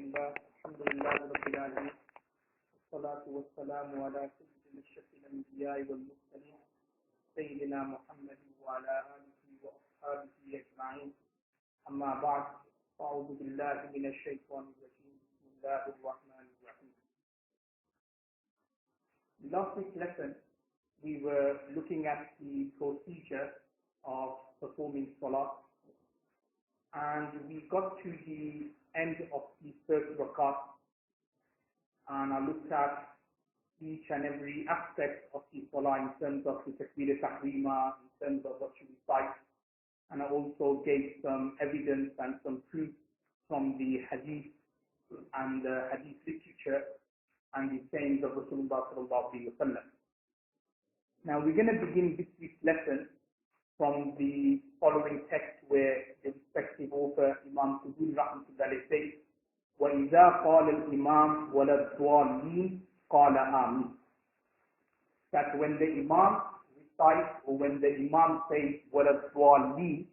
لله الحمد لله رب العالمين والصلاة والسلام على سيد أشرف الأنبياء والمرسلين سيدنا محمد وعلى آله وأصحابه أجمعين أما بعد أعوذ بالله من الشيطان الرجيم بسم الله الرحمن الرحيم. Last week's lesson we were looking at the procedure of performing salah, and we got to the end of the first rakat, and I looked at each and every aspect of the salah in terms of the takbir tahrima, in terms of what you recite, and I also gave some evidence and some proof from the hadith and the hadith literature and the sayings of Rasulullah sallallahu alaihi wasallam. Now we're going to begin this week's lesson from the following text where the respective author Imam Quduuri Lesson says, وَإِذَا قَالَ الْإِمَامُ وَلَا الضَّالِّينَ قَالَ آمِينَ. That when the Imam recites or when the Imam says وَلَا الضَّالِّينَ,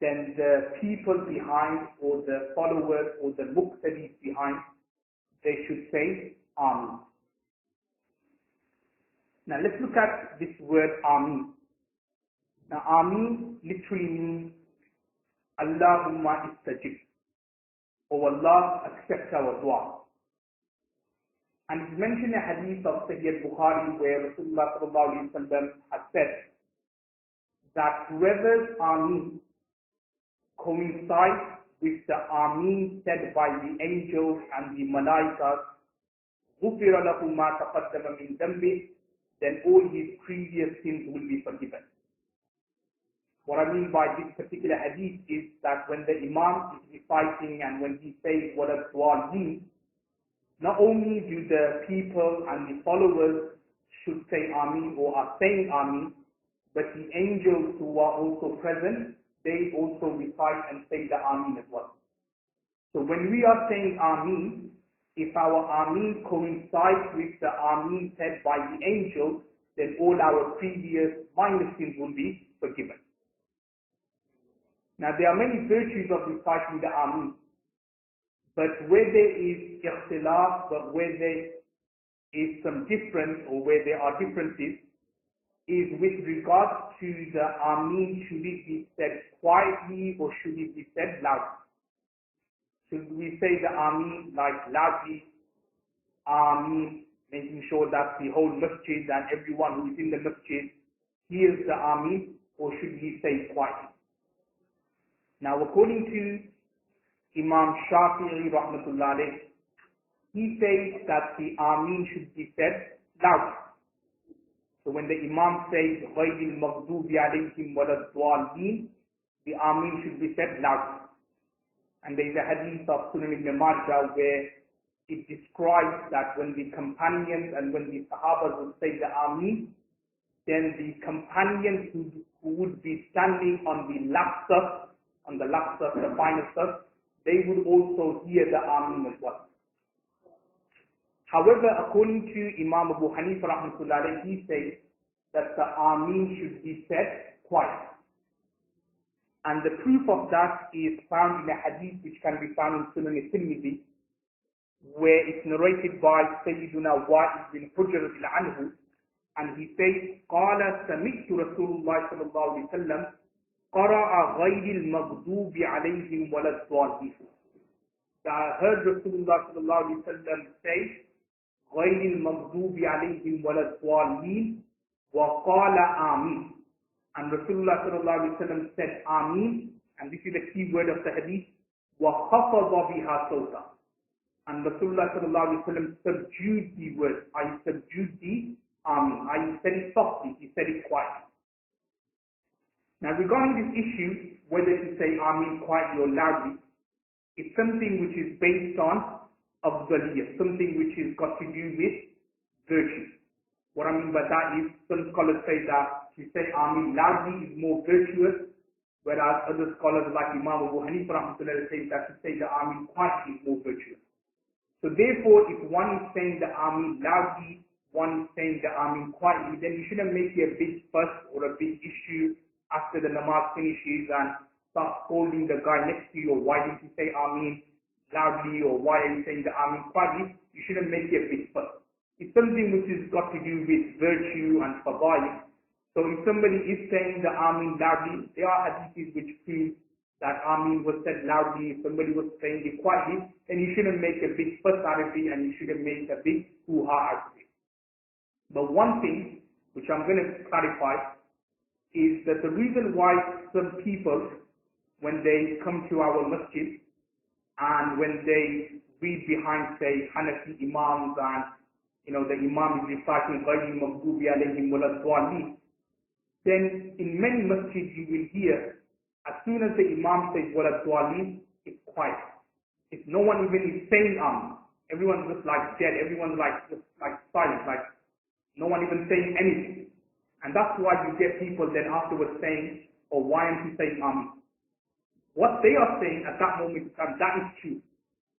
then the people behind or the followers or the muqtadis behind, they should say Ameen. Now let's look at this word Ameen. Now Ameen literally means Allahumma istajib, or Allah accept our dua. And it's mentioned in a hadith of Sahih Bukhari where Rasulullah sallallahu alaihi wasallam has said that whoever's Ameen coincides with the Ameen said by the angels and the Malaikas, غُفِرَ لَهُ مَا تَقَدَّمَ مِنْ ذَنْبِهِ, then all his previous sins will be forgiven. What I mean by this particular hadith is that when the Imam is reciting and when he says what a dua means, not only do the people and the followers should say Ameen or are saying Ameen, but the angels who are also present, they also recite and say the Ameen as well. So when we are saying Ameen, if our Ameen coincides with the Ameen said by the angels, then all our previous minor sins will be forgiven. Now there are many virtues of reciting the Ameen, but where there is ikhtilaf, but where there is some difference or where there are differences, is with regard to the Ameen, should it be said quietly or should it be said loudly? Should we say the Ameen like loudly, Ameen, making sure that the whole masjid and everyone who is in the masjid hears the Ameen, or should we say quietly? Now according to Imam Shafi'i rahmatullah alayh, he says that the Ameen should be said loudly. So when the Imam says غَيْرِ الْمَغْضُوبِ عَلَيْهِمْ وَلَا الضَّالِّينَ, the Ameen should be said loudly. And there is a hadith of Sunan ibn Majah where it describes that when the companions and when the Sahabas would say the Ameen, then the companions who would be standing on the last saf, the final saf, they would also hear the Ameen as well. However, according to Imam Abu Hanifa rahmatullah, he says that the Ameen should be said quiet. And the proof of that is found in a hadith which can be found in Sunan al-Tirmidhi, where it's narrated by Sayyiduna Wa'id bin Hujr anhu, and he says, قَالَ سَمِعْتُ رَسُولُ اللَّهِ صَلَّى اللَّهُ عَلَيْهِ وسلم قَرَأَ غَيْرِ الْمَغْضُوبِ عَلَيْهِمْ وَلَا الضَّالِّينَ. I heard Rasulullah sallallahu alaihi wasallam say, غَيْرِ الْمَغْضُوبِ عَلَيْهِمْ وَلَا الضَّالِّينَ وَقَالَ آمِينَ. And Rasulullah sallallahu alaihi wasallam said Ameen, and this is the key word of the hadith, وَخَفَضَ بِهَا صَوْتًا. And Rasulullah sallallahu alaihi wasallam subdued the word, I subdued the Ameen. I said it softly, he said it quietly. Now regarding this issue, whether to say Ameen quietly or loudly, it's something which is based on afdaliyah, something which is got to do with virtue. What I mean by that is, some scholars say that to say Ameen loudly is more virtuous, whereas other scholars like Imam Abu Hanifa rahmatullah say that to say the Ameen quietly is more virtuous. So therefore, if one is saying the Ameen loudly, one is saying the Ameen quietly, then you shouldn't make it a big fuss or a big issue after the namaz finishes and start scolding the guy next to you, or why didn't you say Ameen loudly, or why are you saying the Ameen quietly, you shouldn't make it a big fuss. It's something which has got to do with virtue and fadail. So if somebody is saying the Ameen loudly, there are hadiths which prove that Ameen was said loudly. If somebody was saying it quietly, then you shouldn't make a big fuss out of it, and you shouldn't make a big hoo-ha out of it. But one thing which I'm going to clarify is that the reason why some people, when they come to our masjid and when they read behind, say, Hanafi Imams, and the Imam is reciting Ghayril Maghdubi Alayhim Waladdallin, then in many masjids you will hear, as soon as the Imam says Waladdallin, it's quiet. If no one even is saying everyone's just like dead, everyone's just like silent, like no one even saying anything. And that's why you get people then afterwards saying, oh, why aren't you saying Ameen? What they are saying at that moment in time, that is true.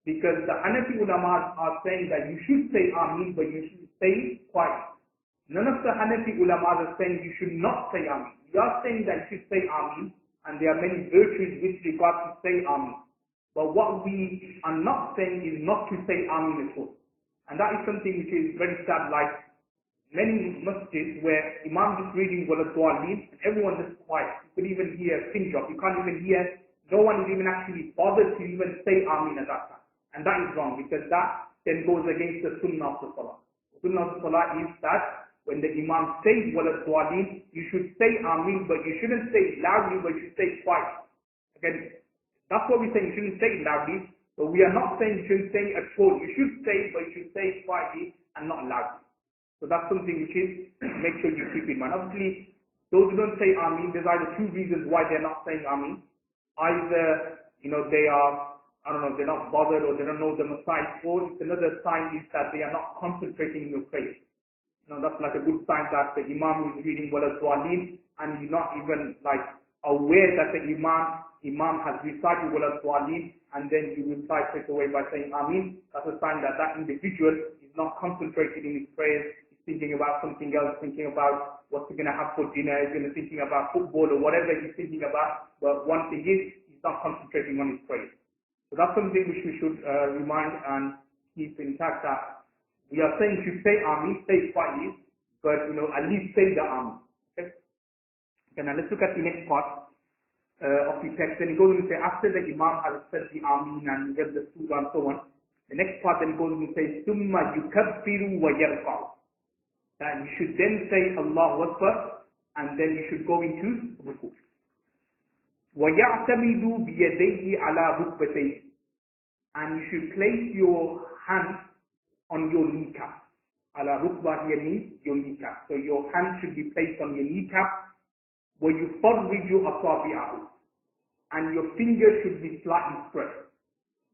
Because the Hanafi ulamas are saying that you should say Ameen, but you should say quiet. None of the Hanafi ulamas are saying you should not say Ameen. We are saying that you should say Ameen, and there are many virtues with regard to say Ameen. But what we are not saying is not to say Ameen at all. And that is something which is very sad, like many masjids where Imam is reading Waladdallin and everyone is quiet. You could even hear a pin drop. You can't even hear, no one is even actually bothered to even say Ameen at that time. And that is wrong, because that then goes against the Sunnah of the Salah. The Sunnah of the Salah is that when the Imam says Waladdallin, you should say Ameen, but you shouldn't say it loudly, but you should say it quietly. Again, that's what we're saying, you shouldn't say it loudly, but we are not saying you shouldn't say it at all. You should say it, but you should say it quietly and not loudly. So that's something which is, make sure you keep in mind. Obviously, those who don't say Ameen, there's either two reasons why they're not saying Ameen. Either, they are, they're not bothered, or they don't know the Messiah, or it's another sign is that they are not concentrating in your prayer. That's like a good sign that the Imam is reading Waladdallin, and you're not even aware that the Imam has recited Waladdallin, and then you reply straight away by saying Ameen. That's a sign that that individual is not concentrated in his prayers. Thinking about something else, thinking about what he's going to have for dinner, he's thinking about football or whatever he's thinking about. But one thing is, he's not concentrating on his prayers. So that's something which we should remind and keep intact, that we are saying to say Ameen, say it quietly, but at least say the Ameen. Okay? Okay, now let's look at the next part of the text. Then it goes on to say, after the Imam has said the Ameen and read the surah and so on, the next part then goes on to say, ثُمَّ يُكَبِّرُ وَيَرْقَعُ. That you should then say Allahu Akbar, and then you should go into ruku. وَيَعْتَمِدُ بِيَدَيْهِ عَلَى رُكْبَتَيْهِ. And you should place your hand on your kneecap. Ala rukbah here means your kneecap. So your hand should be placed on your kneecap. وَيُفَرِّجُ أَصَابِعَهُ. And your fingers should be slightly spread.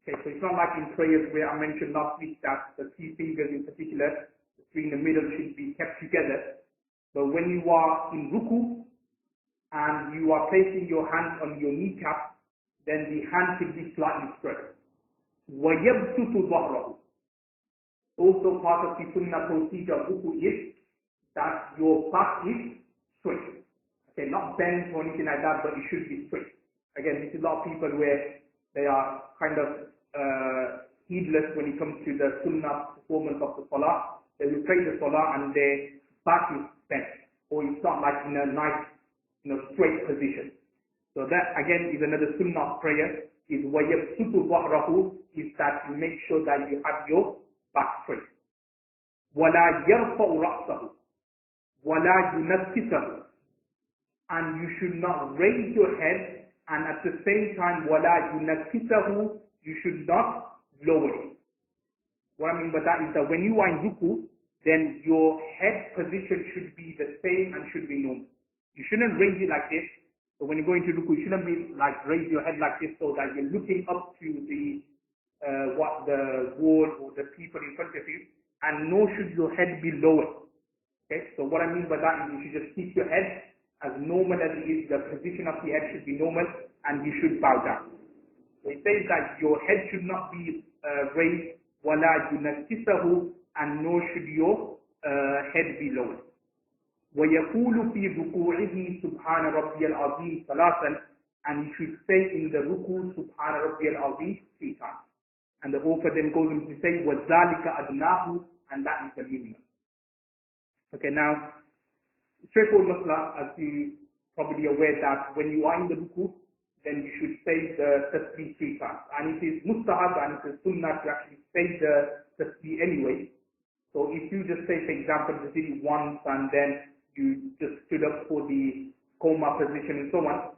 Okay, so it's not like in prayers where I mentioned last week that the three fingers in particular, in the middle, should be kept together. But when you are in ruku and you are placing your hand on your kneecap, then the hand should be slightly spread. وَيَبْسُطُ ظَهْرَهُ. Also part of the sunnah procedure of ruku is that your back is straight. Okay, not bent or anything like that, but it should be straight. Again, this is a lot of people where they are kind of heedless when it comes to the sunnah performance of the salah. They will pray the salah and their back is bent, or it's not like in a nice, straight position. So that again is another sunnah of prayer, is وَيَبْسُطُ ظَهْرَهُ, is that you make sure that you have your back straight. وَلَا يَرْفَعُ رَأْسَهُ وَلَا يُنَكِّسَهُ. And you should not raise your head, and at the same time, وَلَا يُنَكِّسَهُ, you should not lower it. What I mean by that is that when you are in ruku, then your head position should be the same and should be normal. You shouldn't raise it like this. So when you go into ruku, you shouldn't be raise your head like this so that you're looking up to the wall or the people in front of you, and nor should your head be lower. Okay, so what I mean by that is you should just keep your head as normal as it is. The position of the head should be normal, and you should bow down. So it says that your head should not be raised, وَلَا يُنَكِّسَهُ, and nor should your head be lowered. وَيَقُولُ فِي رُكُوعِهِ سُبْحَانَ رَبِّيَ الْعَظِيمِ ثَلَاثًا, and you should say in the ruku, سُبْحَانَ رَبِّيَ الْعَظِيمِ 3 times. And the author then goes on to say, وَذَلِكَ أَدْنَاهُ, and that is the minimum. Okay, now, straightforward masla, as you probably aware that when you are in the ruku, then you should say the tasbih 3 times. And it is mustahab and it is sunnah to actually say the tasbih anyway. So if you just say, for example, you did it once and then you just stood up for the coma position and so on,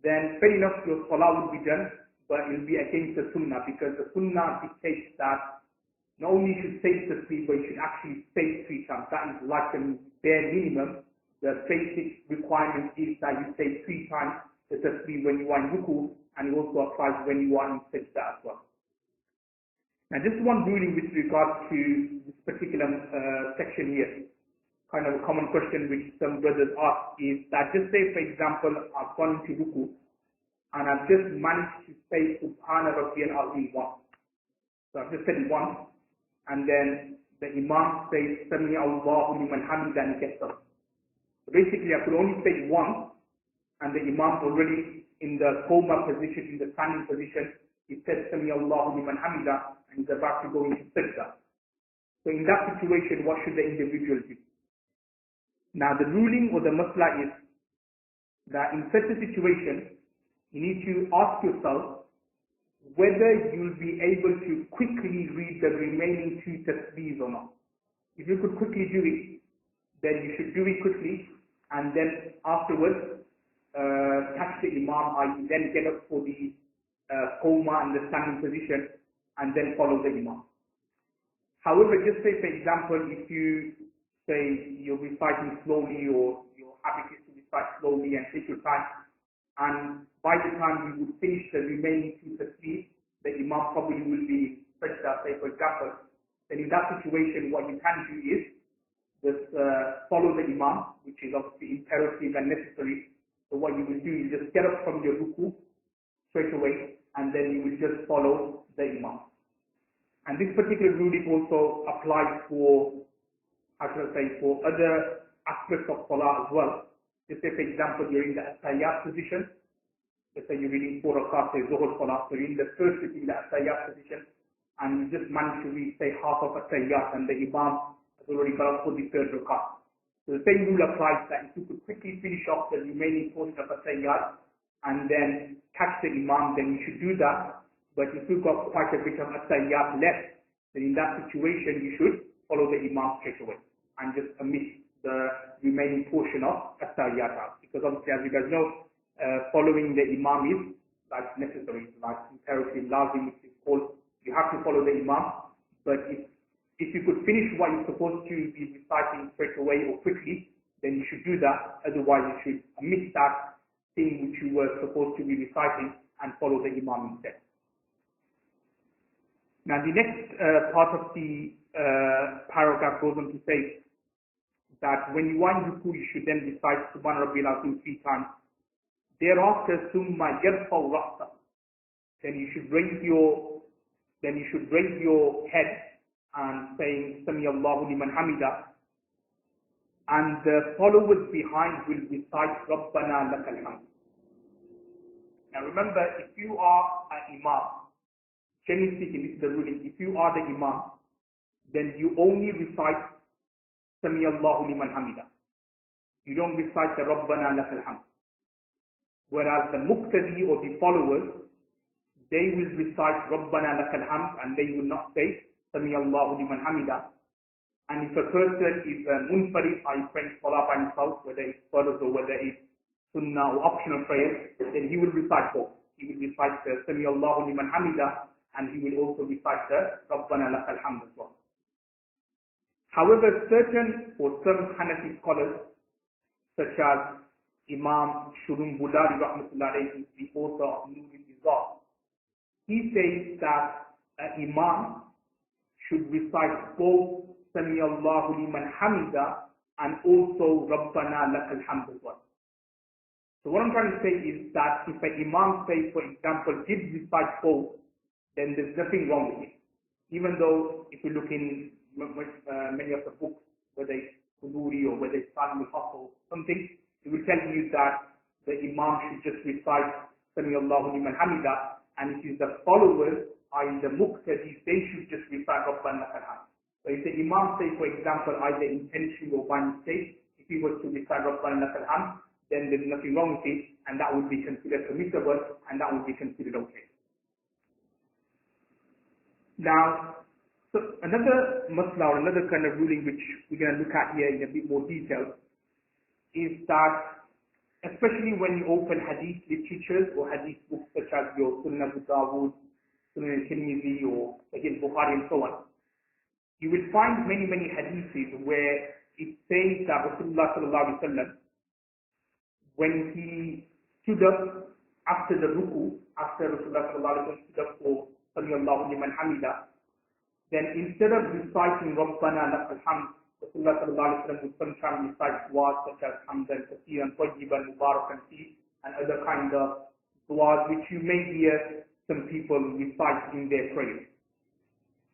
then fair enough, your salah will be done, but it will be against the sunnah, because the sunnah dictates that not only you should say tasbih, but you should actually say 3 times. That is like the bare minimum. The basic requirement is that you say 3 times the tasbih when you are in ruku, and it also applies when you are in sajda as well. Now, just one ruling with regard to this particular section here, kind of a common question which some brothers ask is that, just say, for example, I've gone into ruku, and I've just managed to say Subhana Rabbiyal Azim once. So I've just said it once, and then the Imam says, Sami Allahu liman hamida, and he gets up. So basically, I could only say it once, and the Imam already in the coma position, in the standing position, he said, Sami Allahu liman hamida, and he's about to go into sajda. So in that situation, what should the individual do? Now, the ruling or the masla is that in such a situation, you need to ask yourself whether you'll be able to quickly read the remaining 2 tasbihs or not. If you could quickly do it, then you should do it quickly, and then afterwards catch the Imam, i.e. then get up for the coma and the standing position, and then follow the Imam. However, just say, for example, if you say you're reciting slowly, or your habit is to recite slowly and take your time, and by the time you would finish the remaining 2 tasbih, the Imam probably will be sajda, say for example, then in that situation what you can do is just follow the Imam, which is obviously imperative and necessary. So what you will do is just get up from your ruku straight away, and then you will just follow the Imam. And this particular ruling also applies for, how should I say, for other aspects of salah as well. Just say, for example, you're in the at-tahiyyat position. Let's say you're reading 4 rakats, say Zuhr salah, so you're in the first in the at-tahiyyat position, and you just managed to read, say, half of at-tahiyyat, and the Imam has already got up for the 3rd rakat. So the same rule applies, that if you could quickly finish off the remaining portion of at-tahiyyat and then catch the Imam, then you should do that. But if you've got quite a bit of at-tahiyyat left, then in that situation you should follow the Imam straight away and just omit the remaining portion of at-tahiyyat out. Because obviously, as you guys know, following the Imam is like necessary, like imperative, lazim, which is called, you have to follow the Imam. But if you could finish what you're supposed to be reciting straight away or quickly, then you should do that. Otherwise, you should omit that thing which you were supposed to be reciting and follow the Imam instead. Now, the next part of the paragraph goes on to say that when you are in ruku, you should then recite Subhana Rabbiyal Azim 3 times. Thereafter, summa yarfa'u ra'sa. Then you should raise your head and saying Sami Allahu liman hamida, and the followers behind will recite Rabbana lakal hamd. Now remember, if you are an Imam, generally speaking, this is the ruling, if you are the Imam, then you only recite Sami Allahu liman hamida. You don't recite the Rabbana lakal hamd. Whereas the muqtadi or the followers, they will recite Rabbana lakal hamd, and they will not say Sami Allahu liman hamida. And if a person is munfarid, praying salah by himself, whether it's fardh or whether it's sunnah or optional prayer, then he will recite both. He will recite the Sami Allahu liman hamida, and he will also recite the Rabbana lakal hamd as well. However, some Hanafi scholars, such as Imam Shurum Bulari rahmatullahi alayhi, the author of Nur al-Izar, he says that an Imam should recite both Sami Allahu liman hamida and also Rabbana lakal hamd as well. So what I'm trying to say is that if an Imam, say for example, did recite both, then there's nothing wrong with it. Even though if you look in many of the books, whether it's Quduuri or whether it's Salim al-Haq or something, it will tell you that the Imam should just recite Sami Allahu liman hamida, and it is the followers i.e. the muqtadis, they should just recite Rabbana lakal hamd. So if the Imam, say for example, either intentionally or by mistake, if he was to recite Rabbana lakal hamd, then there's nothing wrong with it, and that would be considered permissible, and that would be considered okay. Now, so another masla or another kind of ruling which we're going to look at here in a bit more detail is that, especially when you open hadith literatures or hadith books such as your Sunnah Abu Dawud, Sunnah al-Tirmidhi, or again Bukhari and so on, you will find many hadiths where it says that Rasulullah sallallahu alaihi wasallam, when he stood up after the ruku, after Rasulullah sallallahu alaihi wasallam stood up for Sami Allahu liman hamida, then instead of reciting Rabbana lakal hamd, Rasulullah sallallahu alaihi wasallam would sometimes recite du'as such as hamdan kathiran tayyiban mubarakan fi, and other kind of du'as which you may hear some people recite in their prayers.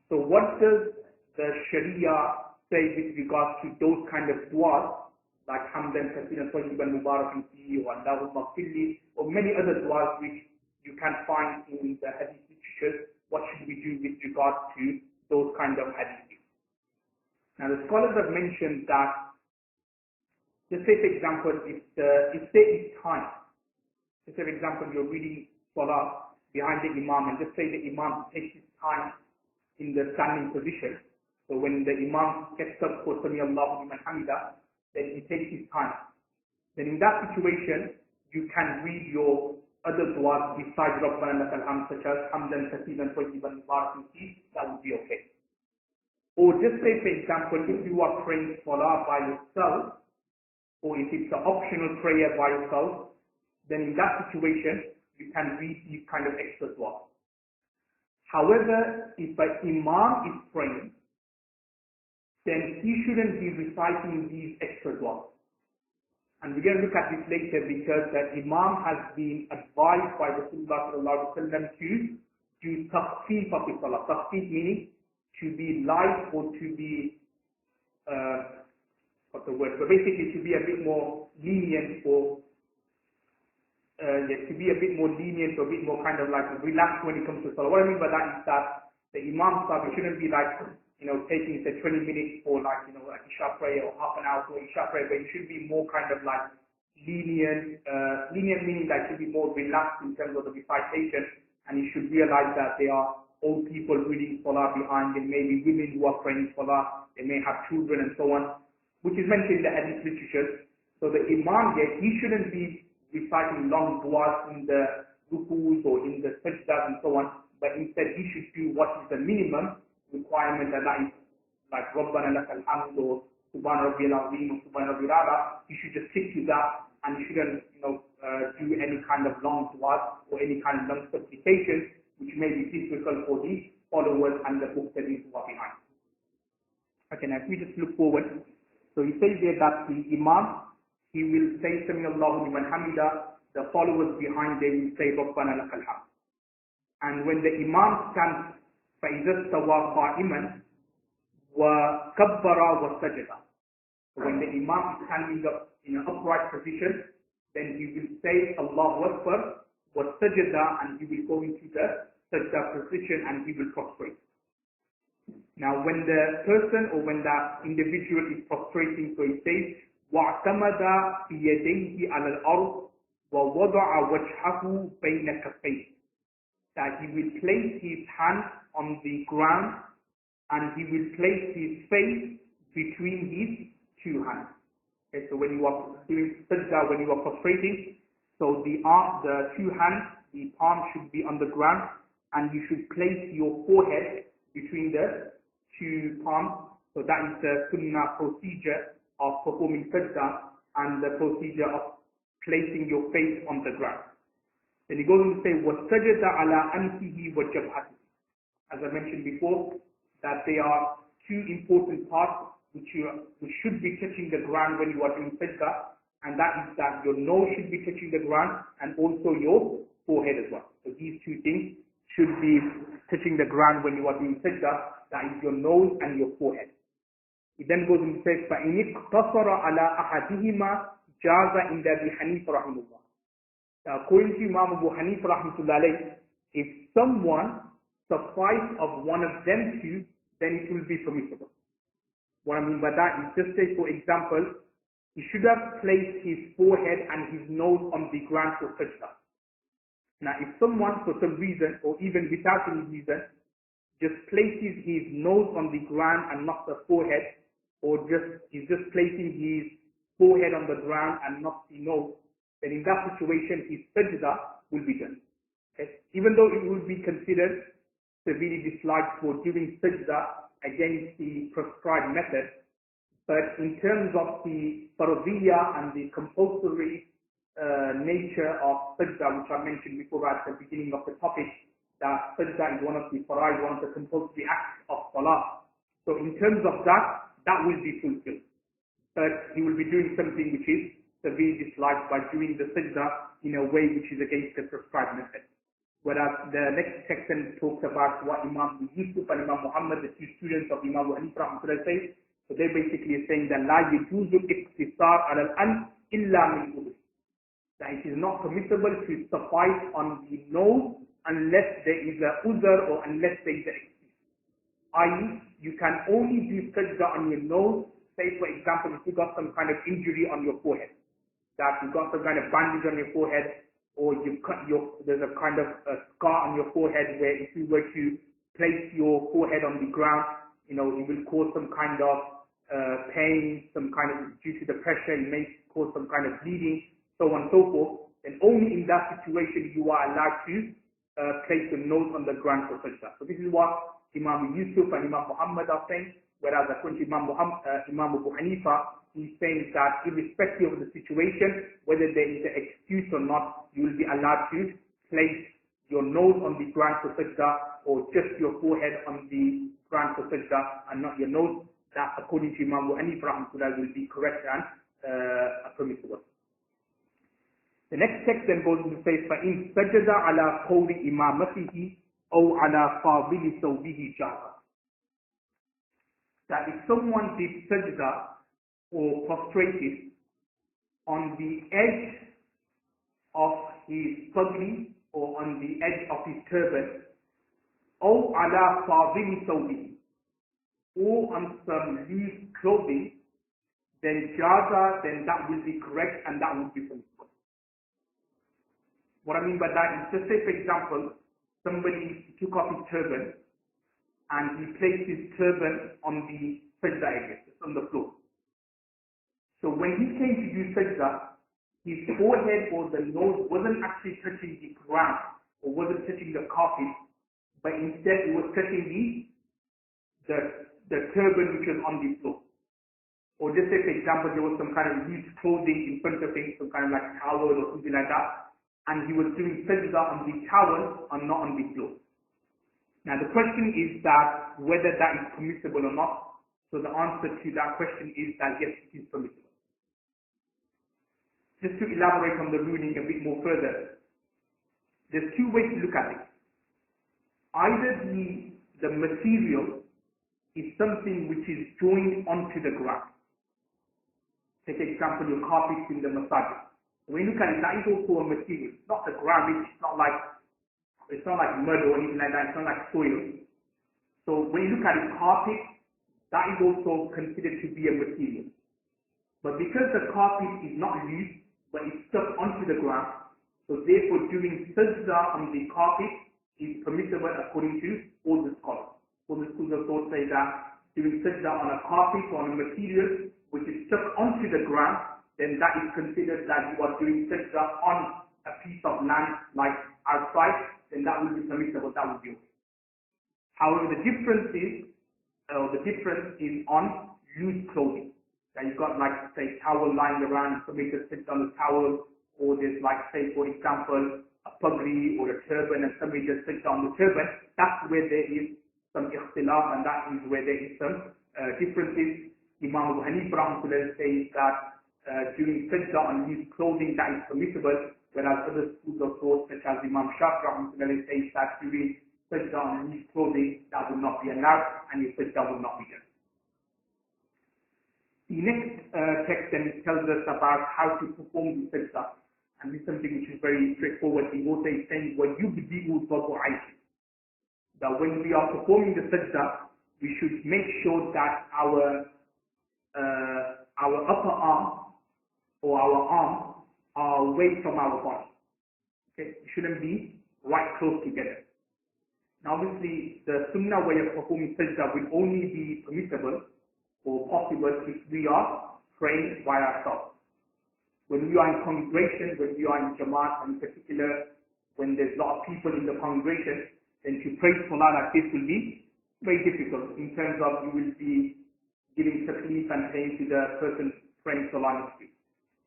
So what does the Sharia say with regards to those kind of du'as, like hamdan kathiran tayyiban mubarakan fi, or Allahumma filli, or many other du'as which you can find in the hadith literature? What should we do with regards to those kind of hadiths? Now the scholars have mentioned that, just say for example, if there is time, just say for example you're reading Salah behind the Imam, and just say the Imam takes his time in the standing position. So when the Imam gets up for Sami Allahu liman hamida, then he takes his time. Then in that situation, you can read your other du'as besides Rabbana lakal hamd, such as hamdan kathiran tayyiban mubarakan fi, that would be okay. Or just say for example, if you are praying Salah by yourself, or if it's an optional prayer by yourself, then in that situation, you can read these kind of extra du'as. However, if an Imam is praying, then he shouldn't be reciting these extra du'as. And we're going to look at this later, because the Imam has been advised by Rasulullah sallallahu alaihi wasallam to do takhfif of the salah. Takhfif meaning to be light, or to be, what's the word? So basically to be a bit more lenient, or to be a bit more lenient, or a bit more kind of like relaxed when it comes to salah. What I mean by that is that the Imam salah shouldn't be like, taking say 20 minutes for like, like Isha prayer, or half an hour for Isha prayer, but it should be more kind of like lenient, meaning that it should be more relaxed in terms of the recitation, and you should realize that there are old people reading Salah behind, there may be women who are praying Salah, they may have children and so on, which is mentioned in the hadith literature. So the Imam here, he shouldn't be reciting long du'as in the rukus or in the sajdas and so on, but instead he should do what is the minimum requirement, and that is like Rabbana lakal hamd, or Subhana Rabbiyal Azim, or Subhana Rabbiyal A'la. You should just stick to that, and you shouldn't do any kind of long du'as or any kind of long supplications which may be difficult for the followers and the muqtadis who are behind. Okay, now if we just look forward, so he says there that the Imam, he will say Sami Allahu liman hamida, the followers behind they will say Rabbana lakal hamd. And when the Imam stands فَإِذَا اسْتَوَى قَائِمًا وَكَبَّرَ وَسَجَدَ. So when the Imam is standing up in an upright position, then he will say Allahu Akbar وَسَجَدَ, and he will go into the sajda position and he will prostrate. Now when the person, or when that individual is prostrating, so he says وَاعْتَمَدَ بِيَدَيْهِ عَلَى الْأَرْضِ وَوَضَعَ وَجْهَهُ بَيْنَ كَفَّيْهِ, that he will place his hand on the ground and he will place his face between his two hands. Okay, so when you are doing sajda, when you are prostrating, so the two hands, the palm should be on the ground, and you should place your forehead between the two palms. So that is the sunnah procedure of performing sajda, and the procedure of placing your face on the ground. Then he goes on to say, وَسَجَدَ عَلَىٰ أَنْفِهِ وَجَبْهَتِهِ. As I mentioned before, that there are two important parts which should be touching the ground when you are doing sajda, and that is that your nose should be touching the ground, and also your forehead as well. So these two things should be touching the ground when you are doing sajda, that is your nose and your forehead. He then goes and says, فَإِنِ اقْتَصَرَ عَلَىٰ أَحَدِهِمَا جَازَ عِنْدَ أَبِي حَنِيفَ رَحِمَهُ اللَّهُ. Now, according to Imam Abu Hanifa rahmatullah alayhi, if someone suffice of one of them two, then it will be permissible. What I mean by that is, just say for example, he should have placed his forehead and his nose on the ground for sajda. Now if someone for some reason, or even without any reason, just places his nose on the ground and not the forehead, or he's just placing his forehead on the ground and not the nose, then in that situation his sajda will be done. Okay? Even though it will be considered severely disliked for doing sajda against the prescribed method, but in terms of the fardiyya and the compulsory nature of sajda, which I mentioned before at the beginning of the topic, that sajda is one of the faraid, one of the compulsory acts of salah. So in terms of that, that will be fulfilled. But he will be doing something which is severely disliked by doing the sajda in a way which is against the prescribed method. Whereas the next section talks about what Imam Yusuf and Imam Muhammad, the two students of Imam Abu Hanifa, say. So they're basically saying that لا يجوز الاقتصار على الأنف إلا من عذر. That it is not permissible to suffice on the nose unless there is a uzr or unless there is an excuse. I.e., you can only do sajda on your nose, say for example, if you got some kind of injury on your forehead, that you got some kind of bandage on your forehead, or there's a kind of a scar on your forehead where if you were to place your forehead on the ground, it will cause some kind of pain, some kind of, due to the pressure, it may cause some kind of bleeding, so on and so forth. And only in that situation you are allowed to place your nose on the ground for sajda. So this is what Imam Yusuf and Imam Muhammad are saying, whereas according to Imam Abu Hanifa, he's saying that irrespective of the situation, whether there is an excuse or not, you will be allowed to place your nose on the ground for sajda, or just your forehead on the ground for sajda and not your nose. That according to Imam Abu Hanifa will be correct and permissible. The next text then goes into say, فَإِنْ سَجَدَ عَلَى قَوْلِ إِمَامَتِهِ أَوْ عَلَى فَاضِلِ ثَوْبِهِ جَازَ. That if someone did sajda or prostrated on the edge of his pagri or on the edge of his turban, أَوْ عَلَى فَاضِلِ ثَوْبِهِ, or on some loose clothing, then jaza, then that will be correct and that will be permissible. What I mean by that is, just say for example, somebody took off his turban and he placed his turban on the sajda area, just on the floor. So when he came to do sajda, his forehead or the nose wasn't actually touching the ground or wasn't touching the carpet, but instead it was touching the turban which was on the floor. Or just say for example there was some kind of loose clothing in front of him, some kind of like towel or something like that, and he was doing sajda on the towel and not on the floor. Now the question is that whether that is permissible or not. So the answer to that question is that yes, it is permissible. Just to elaborate on the ruling a bit more further, there's two ways to look at it. Either the material is something which is joined onto the ground. Take example, your carpet in the masjid. When you look at it, that is also a material. It's not the ground, it's not like mud or anything like that, it's not like soil. So when you look at it, carpet, that is also considered to be a material. But because the carpet is not loose, but it's stuck onto the ground, so therefore doing sajda on the carpet is permissible according to all the scholars. All the schools of thought say that doing sajda on a carpet or on a material which is stuck onto the ground, then that is considered that you are doing sajda on a piece of land like outside, then that will be permissible, that will be okay. However, the difference is on loose clothing. That you've got like say towel lying around, somebody just sits on the towel, or there's like say for example a pagri or a turban and somebody just sits on the turban. That's where there is some ikhtilaf, and that is where there is some differences. Imam Abu Hanifa says that doing sajda on loose clothing, that is permissible, whereas other schools of thought such as Imam Shafi'i says that doing sajda on loose clothing, that would not be allowed and your sajda would not be done. The next text then tells us about how to perform the sajda, and this is something which is very straightforward. The author is saying, وَيُبْدِئُ ضَبْعَيْهِ. that when we are performing the sajda, we should make sure that our upper arm or our arms are away from our body. Okay, it shouldn't be right close together. Now obviously the sunnah way of performing sajda will only be permissible or possible if we are praying by ourselves. When we are in congregation, when we are in Jamaat, in particular, when there's a lot of people in the congregation, then to pray salah like this will be very difficult in terms of you will be giving taklif and pain to the person praying salah next to you.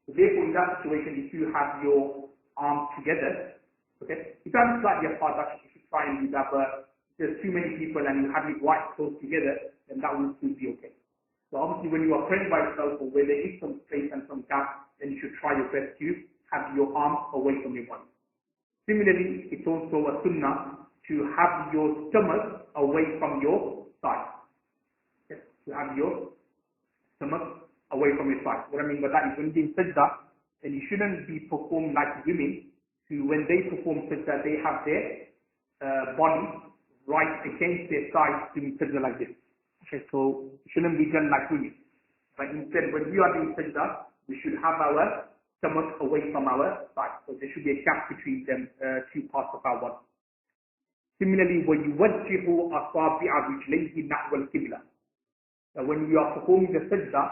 So therefore, in that situation, if you have your arms together, okay, if you have it slightly apart, actually, you should try and do that, but if there's too many people and you have it right close together, then that will still be okay. So obviously, when you are praying by yourself or where there is some space and some gap, then you should try your best to have your arms away from your body. Similarly, it's also a sunnah to have your stomach away from your side. Yes, to have your stomach away from your side. What I mean by that is when doing sajda, then you shouldn't be performed like women who, when they perform sajda, they have their body right against their side doing sajda like this. Okay, so it shouldn't be done like women. But instead, when we are doing sajda, we should have our stomach away from our side. So there should be a gap between them two parts of our body. Similarly, وَيُوَجِّهُ أَصَابِعَ رِجْلَيْهِ نَحْوَ الْقِبْلَةِ. When we are performing the sajda,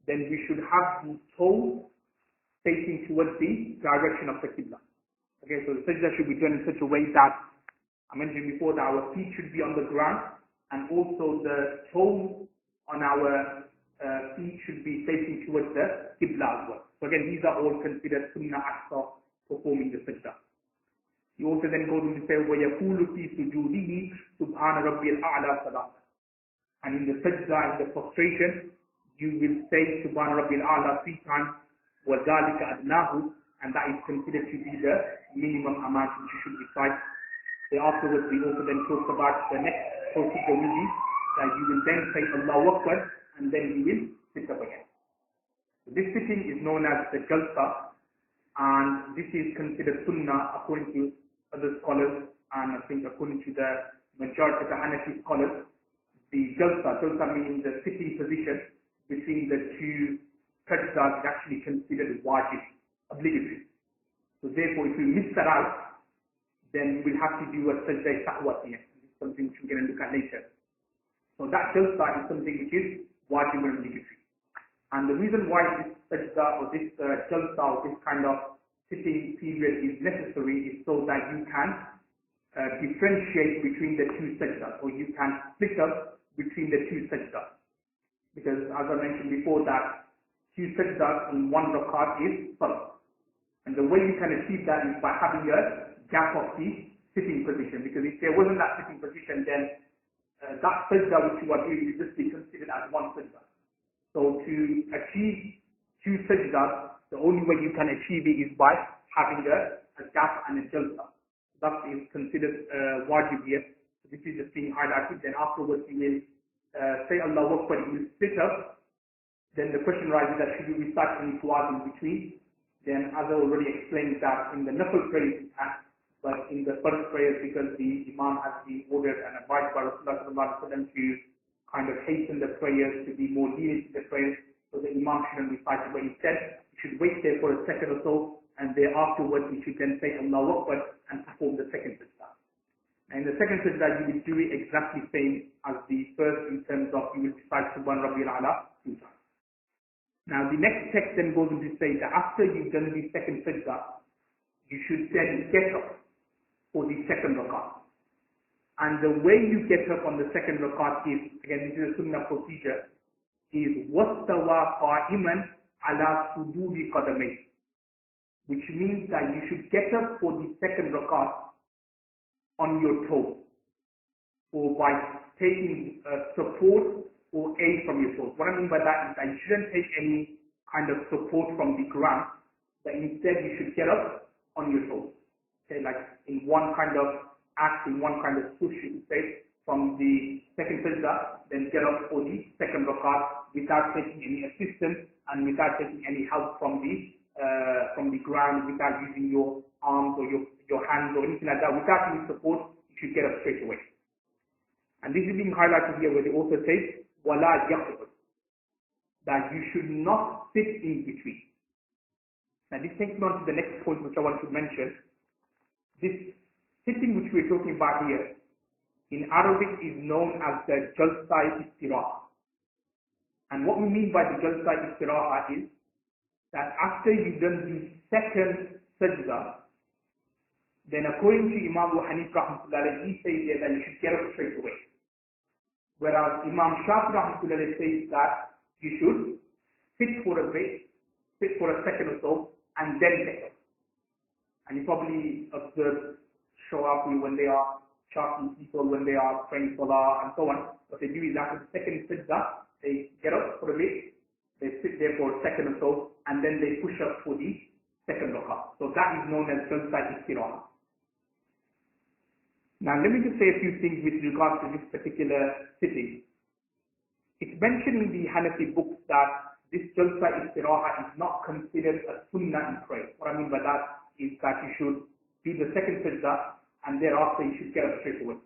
then we should have the toes facing towards the direction of the qibla. Okay, so the sajda should be done in such a way that, I mentioned before, that our feet should be on the ground, and also the toes on our feet should be facing towards the qibla as well. So again, these are all considered sunnah acts of performing the sajda. He also then goes on to say, وَيَقُولُ فِي سُجُودِهِ سُبْحَانَ رَبِّيَ الْأَعْلَى ثَلَاثًا. And in the sajda, in the prostration, you will say Subhan Rabbil A'la 3 times, وَذَلِكَ أَدْنَاهُ, and that is considered to be the minimum amount which you should recite. Afterwards, we also then talk about the next procedure will be that you will then say Allahu Akbar, and then you will sit up again. So this sitting is known as the jalsa, and this is considered sunnah according to other scholars, and I think according to the majority of the Hanafi scholars. The jalsa means the sitting position between the two sajdas is actually considered wajib, obligatory. So therefore, if you miss that out, then you will have to do a sajda sahwa here. This is something which we're going to look at later. So that jalsa is something which is wajib and obligatory. And the reason why this sajda or this jalsa or this kind of sitting period is necessary is so that you can differentiate between the two sajdas, or you can split up between the two sajdas. Because as I mentioned before, that two sajdas in one rakat is salah. And the way you can achieve that is by having a gap of the sitting position. Because if there wasn't that sitting position, then that sajda which you are doing will just be considered as one sajda. So to achieve two sajdas, the only way you can achieve it is by having a gap and a jalsa. That is considered wajib here. So this is just being highlighted. Then afterwards you will say Allahu Akbar, you will sit up. Then the question arises that should you recite any du'as in between? Then as I already explained that in the nafil prayers you can, but in the first prayers, because the Imam has been ordered and advised by Rasulullah to kind of hasten the prayers, to be more lenient in the prayers, so the Imam shouldn't recite it, but instead you should wait there for a second or so, and thereafterwards you should then say Allahu Akbar and perform the second sajda. And the second sajda you will do it exactly same as the first, in terms of you will recite Subhan Rabbil A'la 2 times. Now the next text then goes on to say that after you've done the second sajda, you should then get up for the second rakat. And the way you get up on the second rakat is, again this is a sunnah procedure, is وَاسْتَوَى قَائِمًا عَلَى صُدُورِ قَدَمَيْهِ, which means that you should get up for the second rakat on your toes, or by taking support or aid from your toes. What I mean by that is that you shouldn't take any kind of support from the ground, but instead you should get up on your toes. Okay, like in one kind of act, in one kind of push, you could say, from the second sajda, then get up for the second rakat without taking any assistance and without taking any help from the ground, without using your arms or your hands or anything like that, without any support, you should get up straight away. And this is being highlighted here where they also say, وَلَا يَقْعُدْ, that you should not sit in between. Now this takes me on to the next point which I want to mention. This sitting which we're talking about here, in Arabic is known as the Jalsa Istiraha. And what we mean by the Jalsa Istiraha is that after you've done the second sajda, then according to Imam Abu Hanifa rahmatullah, he says that you should get up straight away. Whereas Imam Shafi rahmatullah says that you should sit for a bit, sit for a second or so, and then get up. And you probably observe Shafi when they are charting people, when they are praying salah and so on. What they do is after the second sajda, they get up for a bit, they sit there for a second or so, and then they push up for the second rak'ah. So that is known as Jalsa Istiraha. Now let me just say a few things with regards to this particular sitting. It's mentioned in the Hanafi books that this Jalsa Istiraha is not considered a sunnah in prayer. What I mean by that is that you should do the second sajda and thereafter you should get up straight away.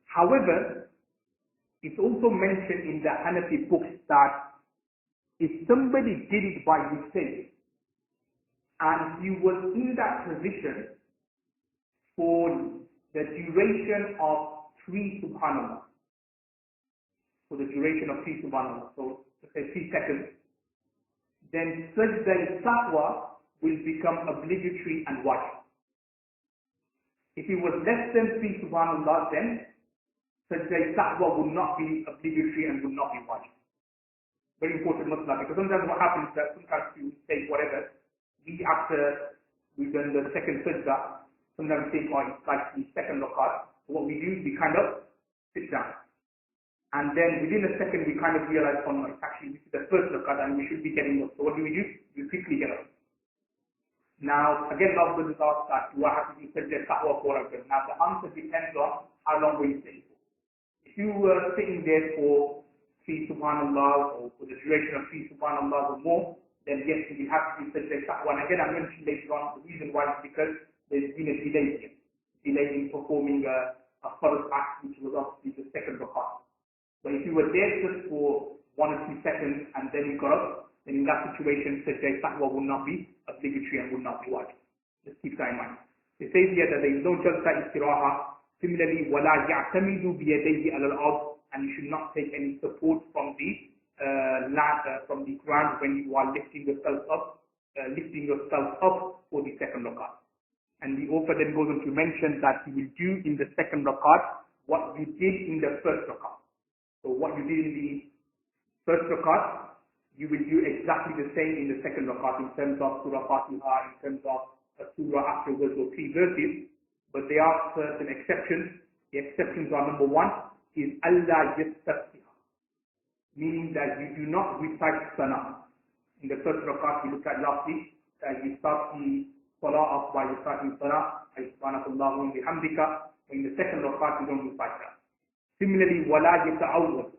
However, it's also mentioned in the Hanafi books that if somebody did it by mistake and he was in that position for the duration of 3 subhanallah, for the duration of 3 subhanallah, so let's say 3 seconds, then sajda sahwa will become obligatory and wajib. If it was less than 3 subhanallah, then sajda sahwa would not be obligatory and would not be wajib. Very important masala, because sometimes what happens is that sometimes you say whatever, we after we've done the second sajda, sometimes we think, oh, it's like the second rak'ah. So what we do is we kind of sit down. And then within a second we kind of realize, oh no, it's actually this is the first rak'ah and we should be getting up. So what do? We quickly get up. Now, again, love will ask that, do I have to do sajda sahwa for a bit? Now, the answer depends on how long were you sitting for. If you were sitting there for 3 subhanallah or for the duration of 3 subhanallah or more, then yes, you have to do sajda sahwa. And again, I mentioned later on the reason why is because there's been a delay here. Delay in performing a first act, which was obviously the second rak'ah. But if you were there just for 1 or 2 seconds and then you got up, then in that situation, sajda sahwa would not be obligatory and would not be wajib. Just keep that in mind. It says here that there is no jalsa istiraha. Similarly, وَلَا يَعْتَمِدُ بِيَدَيْهِ عَلَى الْأَرْضِ, and you should not take any support from the ground when you are lifting yourself up for the second rak'ah. And the author then goes on to mention that you will do in the second rak'ah what you did in the first rak'ah. So what you did in the first rak'ah, you will do exactly the same in the second rak'ah in terms of Surah Fatiha, in terms of a surah afterwards or 3 verses. But there are certain exceptions. The exceptions are, number 1 is Allah yastaftiha, meaning that you do not recite sana. In the first rak'ah we looked at last week, you start the salah off by reciting salah, subhanakallahu wa bihamdika. In the second rak'ah you don't recite that. Similarly, wala yata'awwad,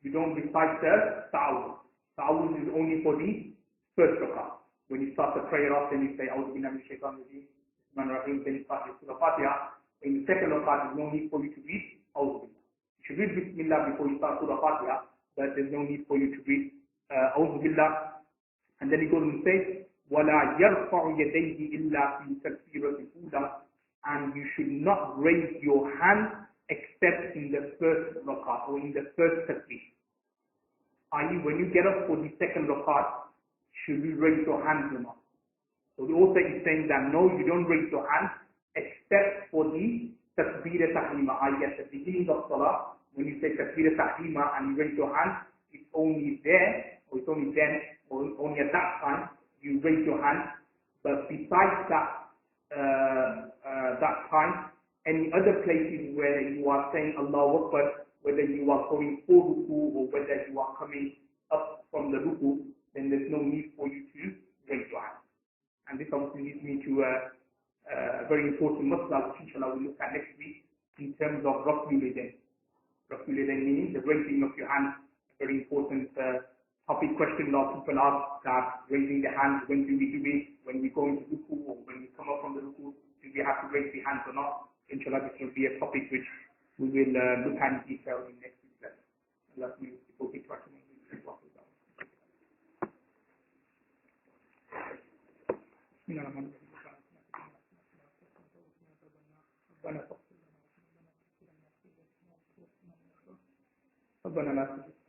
you don't recite the ta'awwud. Ta'awwud is only for the first rak'ah. When you start the prayer off, then you say a'udhu billahi minash shaitanir rajim, then you start the Surah Fatiha. In the second rak'ah, there's no need for you to read a'udhu billah. You should read Bismillah before you start Surah Fatiha, but there's no need for you to read a'udhu billah. And then he goes and says, وَلَا يَرْفَعُ يَدَيْهِ إِلَّا فِي تَكْبِيرَةِ الْأُولَى, and you should not raise your hand except in the first rak'ah or in the first takbir. I.e., when you get up for the second rak'ah, should you raise your hands or not? So the author is saying that no, you don't raise your hands except for the takbir tahlima. I.e., at the beginning of salah, when you say takbir tahlima and you raise your hands, it's only there, or it's only then, or only at that time you raise your hands. But besides that time, any other places where you are saying Allahu Akbar, whether you are going for ruku or whether you are coming up from the ruku, then there's no need for you to raise your hands. And this obviously leads me to a very important mas'ala which inshallah we'll look at next week in terms of raf'ul yadayn. Raf'ul yadayn meaning the raising of your hands. A very important topic question. A lot of people ask that raising the hands, when do we do it? When we go into ruku or when we come up from the ruku, do we have to raise the hands or not? Inshallah, this will be a topic which we will look at in detail in next week's lesson. Allah will be ربنا لا تزغ